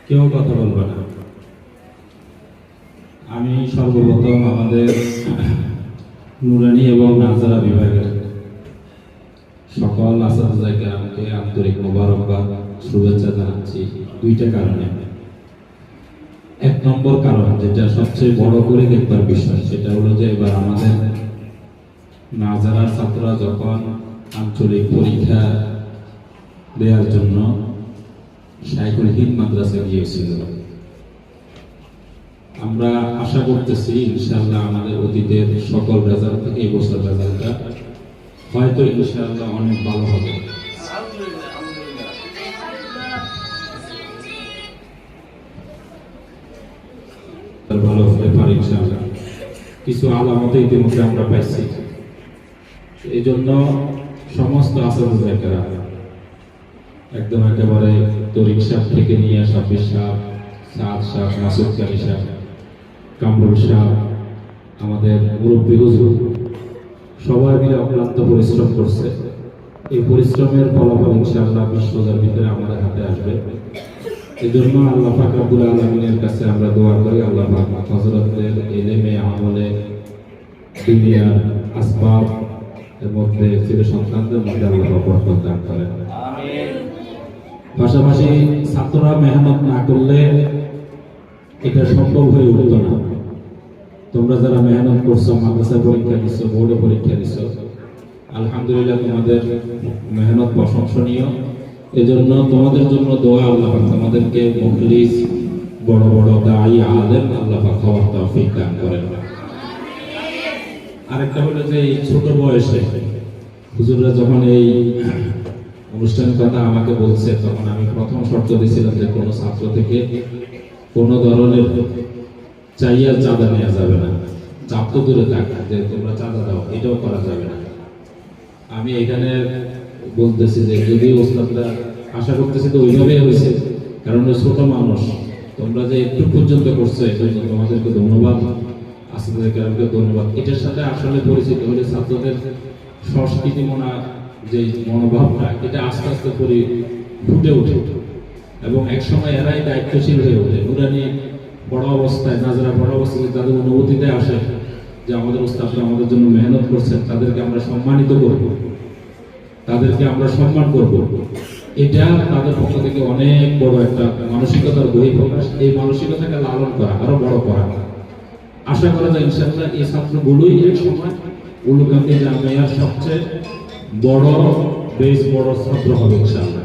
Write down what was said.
কেউ কথা বলবে না। আমি সর্বপ্রথম আমাদের নুরানি এবং নাজারা বিভাগের সকল আসাদুজ্জাহকে আন্তরিক মোবারকবাদ শুভেচ্ছা জানাচ্ছি দুইটা কারণে। এক নম্বর কারণ, যেটা সবচেয়ে বড় করে দেখবার বিষয়, সেটা হলো যে এবার আমাদের নাজারার ছাত্ররা যখন আঞ্চলিক পরীক্ষা দেওয়ার জন্য শাইখুল হিন্দ মাদ্রাসা গিয়েছিল, আমরা আশা করতেছি ইনশাআল্লাহ আমাদের অতীতের সকল রেজাল্ট থেকে এই বছর রেজাল্টটা হয়তো ইনশাআল্লাহ অনেক ভালো হবে। ভালো হতে পারে ইনশাআল্লাহ। কিছু আলামত ইতিমধ্যে আমরা পাইছি। এই জন্য সমস্ত আসাদুজ্জাহরা একদম একেবারে তরিক সাহেব থেকে নিয়ে সাব্বির সাহেব, সাদ সাহেব, মাসুদ কালী সাহেব, কামরুল সাহেব, আমাদের মুরব্বী হুজুর সবাই মিলে অক্লান্ত পরিশ্রম করছে। এই পরিশ্রমের ফলাফল ইনশাআল্লাহ 20 রোজার ভিতরে আমাদের হাতে আসবে। এই জন্য আল্লাহ পাক রব্বুল আলামিনের কাছে আমরা দোয়া করি, আল্লাহ পাক হযরতের ইলমে আমলে দুনিয়ার আসবাব এর মধ্যে ছেলে সন্তানদের মধ্যে আল্লাহ বরকত দান করেন। আমিন। পাশাপাশি ছাত্ররা মেহনত না করলে এটা সম্ভব হয়ে উঠতো না। তোমরা যারা মেহনত করছো, মাদ্রাসায় পরীক্ষা দিচ্ছ, বোর্ডে পরীক্ষা দিচ্ছ, আলহামদুলিল্লাহ তোমাদের মেহনত প্রশংসনীয়। এজন্য তোমাদের জন্য দোয়া, আল্লাহ পাক তোমাদেরকে মুখলিস বড় বড় দাঈ আলেম আল্লাহ পাক হওয়ার তৌফিক দান করেন। আরেকটা হলো যে এই ছোট বয়সে হুজুররা যখন এই অনুষ্ঠানের কথা আমাকে বলছে, তখন আমি প্রথম শর্ত দিয়েছিলাম যে কোনো ছাত্র থেকে কোনো ধরনের চাইয়া চাঁদা নেওয়া যাবে না। চাপ তো দূরে থাক, যে তোমরা চাঁদা দাও, এটাও করা যাবে না। আমি এখানে বলতেছি যে যদি ওস্তাদরা আশা করতেছি তো ওইভাবেই হয়েছে, কারণ ছোট মানুষ, তোমরা যে একটু পর্যন্ত করছো এই জন্য তোমাদেরকে ধন্যবাদ, আসাদুজ্জাহকে ধন্যবাদ। এটার সাথে আসলে পরিচিত হলে ছাত্রদের সংস্কৃতি যে মনোভাবটা, এটা আস্তে আস্তে করে ফুটে ওঠে এবং একসময় এরাই দায়িত্বশীল হয়ে ওঠে। নুরানি বড় অবস্থায়, নাজারা বড় অবস্থায় তাদের অনুভূতিতে আসে যে আমাদের ওস্তাদরা আমাদের জন্য মেহনত করছেন, তাদেরকে আমরা সম্মানিত করব, তাদেরকে আমরা সম্মান করব। এটা তাদের পক্ষ থেকে অনেক বড় একটা মানসিকতার বহিঃপ্রকাশ। এই মানসিকতাকে লালন করা, আরো বড় করা, আশা করা যায় ইনশাআল্লাহ এই ছাত্রগুলোই এক সময় উলুকান্দি জামিয়ার সবচেয়ে বড়, বেশ বড় ছাত্র হবে ইনশাআল্লাহ।